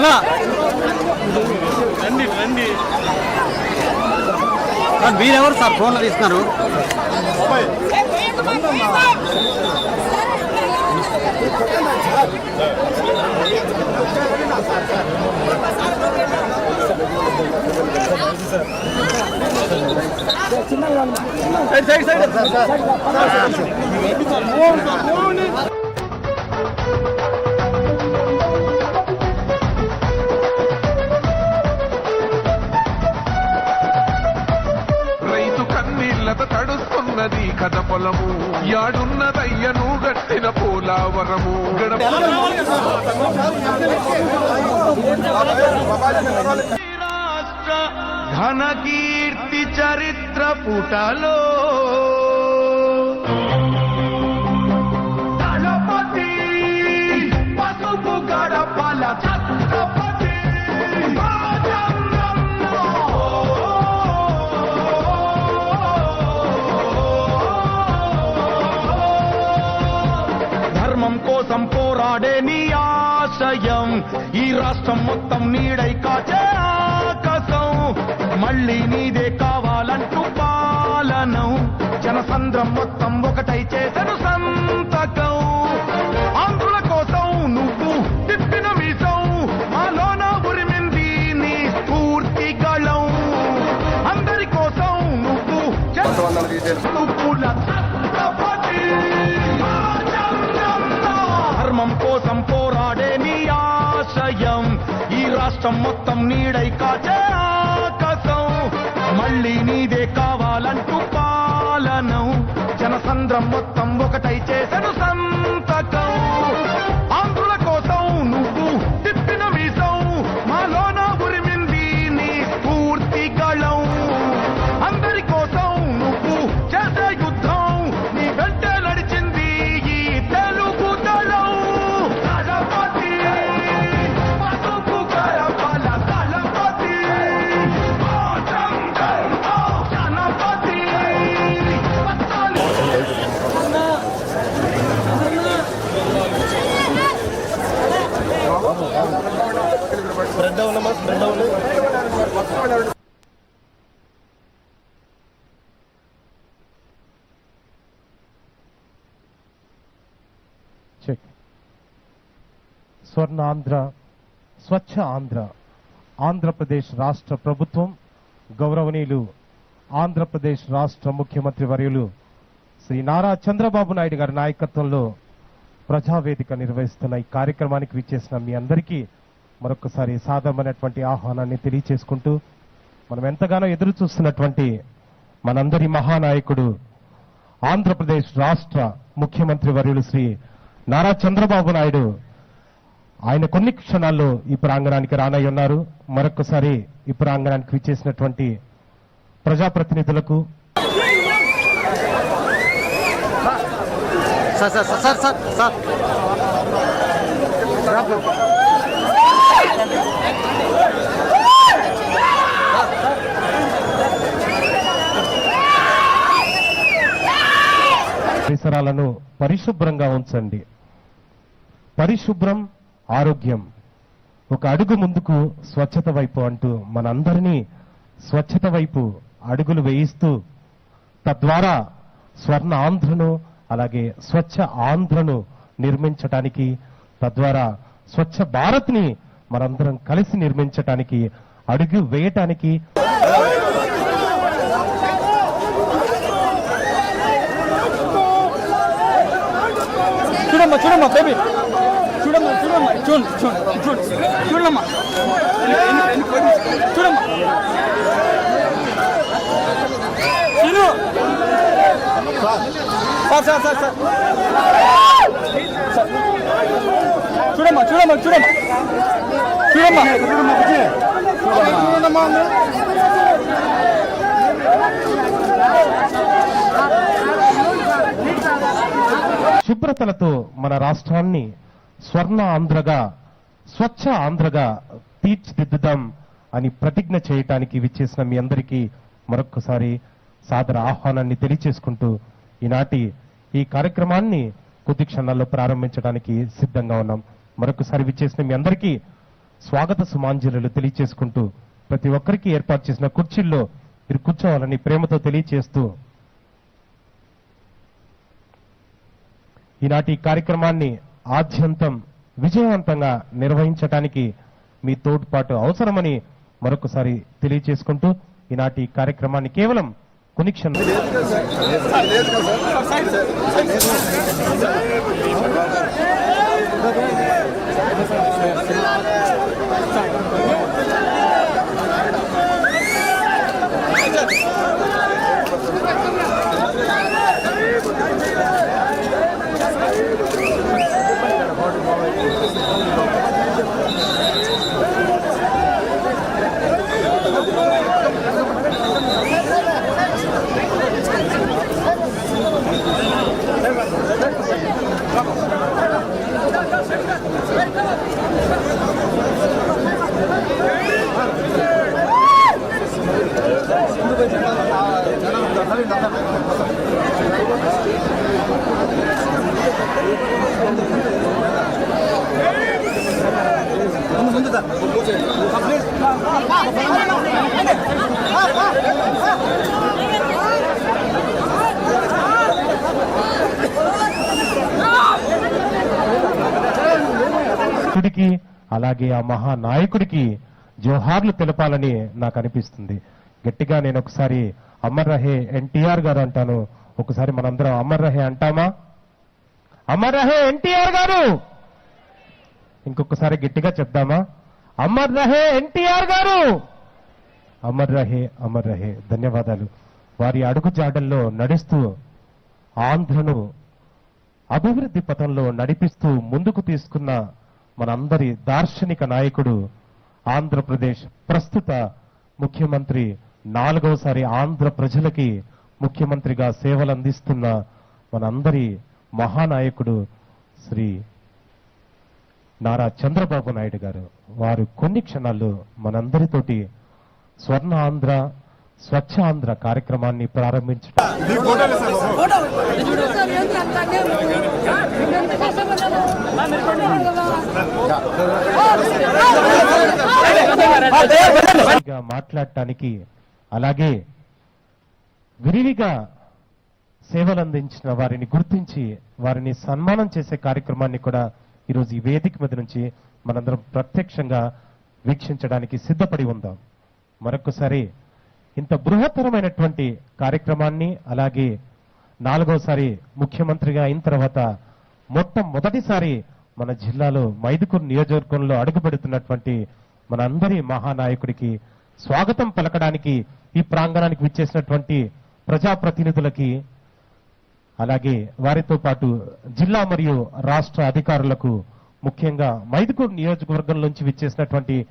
అన్నా రండి రండి మీరెవరు సార్ ఫోన్లో తీస్తున్నారు? సైడ్ సైడ్ తడుస్తున్నది కథ పొలము యాడున్నదయ్యను గట్టిన పోలావరము రాష్ట్ర ఘన కీర్తి చరిత్ర పుటలో దళపతి పసుపు గడపల ఛత్రపతి కోసం పోరాడే నీ ఆశయం ఈ రాష్ట్రం మొత్తం నీడై కాచే ఆకాశం మళ్ళీ నీదే కావాలంటూ పాలనం జనసంద్రం మొత్తం ఒకటై చేసెను సంతకం ఆంధ్రుల కోసం నువ్వు తిప్పిన మీసం మాలోన ఉరిమింది నీ స్ఫూర్తి గళం అందరి కోసం నువ్వు తుప్పుల ఛత్రపతి ధర్మం కోసం పోరాడే నీ ఆశయం ఈ రాష్ట్రం మొత్తం నీడై కాచే ఆకాశం మళ్ళీ నీదే కావాలంటూ పాలనం జనసంద్రం మొత్తం ఒకటై చేసెను సంతకం ఆంధ్రుల కోసం నువ్వు తిప్పిన మీసం మాలోన ఉరిమింది నీ స్ఫూర్తి గళం అందరి కోసం నువ్వు చేసే యుద్ధం నీ వెంటే నడిచింది ఈ తెలుగు దళం దళపతి పసుపు గడపల దళపతి జనపతి స్వర్ణ ఆంధ్ర స్వచ్ఛ ఆంధ్ర ఆంధ్రప్రదేశ్ రాష్ట్ర ప్రభుత్వం గౌరవనీయులు ఆంధ్రప్రదేశ్ రాష్ట్ర ముఖ్యమంత్రి వర్యులు శ్రీ నారా చంద్రబాబు నాయుడు గారి నాయకత్వంలో ప్రజావేదిక నిర్వహిస్తున్న ఈ కార్యక్రమానికి విచ్చేసిన మీ అందరికీ మరొకసారి సాధారణమైనటువంటి ఆహ్వానాన్ని తెలియచేసుకుంటూ మనం ఎంతగానో ఎదురు చూస్తున్నటువంటి మనందరి మహానాయకుడు ఆంధ్రప్రదేశ్ రాష్ట్ర ముఖ్యమంత్రి వర్యులు శ్రీ నారా చంద్రబాబు నాయుడు ఆయన కొన్ని క్షణాల్లో ఈ ప్రాంగణానికి రానై ఉన్నారు. మరొకసారి ఈ ప్రాంగణానికి విచ్చేసినటువంటి ప్రజాప్రతినిధులకు పరిసరాలను పరిశుభ్రంగా ఉంచండి. పరిశుభ్రం ఆరోగ్యం. ఒక అడుగు ముందుకు స్వచ్ఛత వైపు అంటూ మనందరినీ స్వచ్ఛత వైపు అడుగులు వేయిస్తూ తద్వారా స్వర్ణ ఆంధ్రను అలాగే స్వచ్ఛ ఆంధ్రను నిర్మించటానికి తద్వారా స్వచ్ఛ భారత్ ని మనందరం కలిసి నిర్మించటానికి అడుగు వేయటానికి చూడమ్మా చూడమ్మా బేబీ చూడమ్మా చూడమ్మా చూడు చూడు చూడు చూడమ్మా చూడమ్మా సార్ సార్ సార్ సార్ చూడమ్మా చూడమ్మా చూడమ్మా చూడమ్మా చూడమ్మా శుభ్రతలతో మన రాష్ట్రాన్ని స్వర్ణ ఆంధ్రగా స్వచ్ఛ ఆంధ్రగా తీర్చిదిద్దుదాం అని ప్రతిజ్ఞ చేయటానికి విచ్చేసిన మీ అందరికీ మరొక్కసారి సాదర ఆహ్వానాన్ని తెలియచేసుకుంటూ ఈనాటి ఈ కార్యక్రమాన్ని కొద్ది క్షణాల్లో ప్రారంభించడానికి సిద్ధంగా ఉన్నాం. మరొకసారి విచ్చేసిన మీ అందరికీ స్వాగత సుమాంజలు తెలియచేసుకుంటూ ప్రతి ఒక్కరికి ఏర్పాటు చేసిన కుర్చీల్లో మీరు కూర్చోవాలని ప్రేమతో తెలియచేస్తూ ఈనాటి కార్యక్రమాన్ని ఆద్యంతం విజయవంతంగా నిర్వహించడానికి మీ తోడ్పాటు అవసరమని మరొకసారి తెలియచేసుకుంటూ ఈనాటి కార్యక్రమాన్ని కేవలం కొన్ని క్షణాలు కి అలాగే ఆ మహానాయకుడికి జోహార్లు తెలపాలని నాకు అనిపిస్తుంది. గట్టిగా నేను ఒకసారి అమర్ రహే ఎన్టీఆర్ గారు అంటాను. ఒకసారి మనందరం అమర్ రహే అంటామా? అమర్ రహే ఎన్టీఆర్ గారు. ఇంకొకసారి గట్టిగా చెప్దామా? అమర్ రహే ఎన్టీఆర్ గారు. అమర్ రహే, అమర్ రహే. ధన్యవాదాలు. వారి అడుగు జాడల్లో నడుస్తూ ఆంధ్రను అభివృద్ధి పథంలో నడిపిస్తూ ముందుకు తీసుకున్న మనందరి దార్శనిక నాయకుడు, ఆంధ్రప్రదేశ్ ప్రస్తుత ముఖ్యమంత్రి, 4వసారి ఆంధ్ర ప్రజలకి ముఖ్యమంత్రిగా సేవలు అందిస్తున్న మనందరి మహానాయకుడు శ్రీ నారా చంద్రబాబు నాయుడు గారు. వారు కొన్ని క్షణాల్లో మనందరితోటి స్వర్ణ ఆంధ్ర, స్వచ్ఛ ఆంధ్ర కార్యక్రమాన్ని ప్రారంభించడం. మాట్లాడటానికి అలాగే విరివిగా సేవలందించిన వారిని గుర్తించి వారిని సన్మానం చేసే కార్యక్రమాన్ని కూడా ఈరోజు ఈ వేదిక మీద నుంచి మనందరం ప్రత్యక్షంగా వీక్షించడానికి సిద్ధపడి ఉందాం. మరొకసారి ఇంత బృహత్తరమైనటువంటి కార్యక్రమాన్ని, అలాగే 4వసారి ముఖ్యమంత్రిగా అయిన తర్వాత మొట్టమొదటిసారి మన జిల్లాలో మైదుకూరు నియోజకవర్గంలో అడుగుపెడుతున్నటువంటి మనందరి మహానాయకుడికి స్వాగతం పలకడానికి ఈ ప్రాంగణానికి విచ్చేసినటువంటి ప్రజాప్రతినిధులకి, అలాగే వారితో పాటు జిల్లా మరియు రాష్ట్ర అధికారులకు, ముఖ్యంగా మైదుకూరు నియోజకవర్గం నుంచి విచ్చేసినటువంటి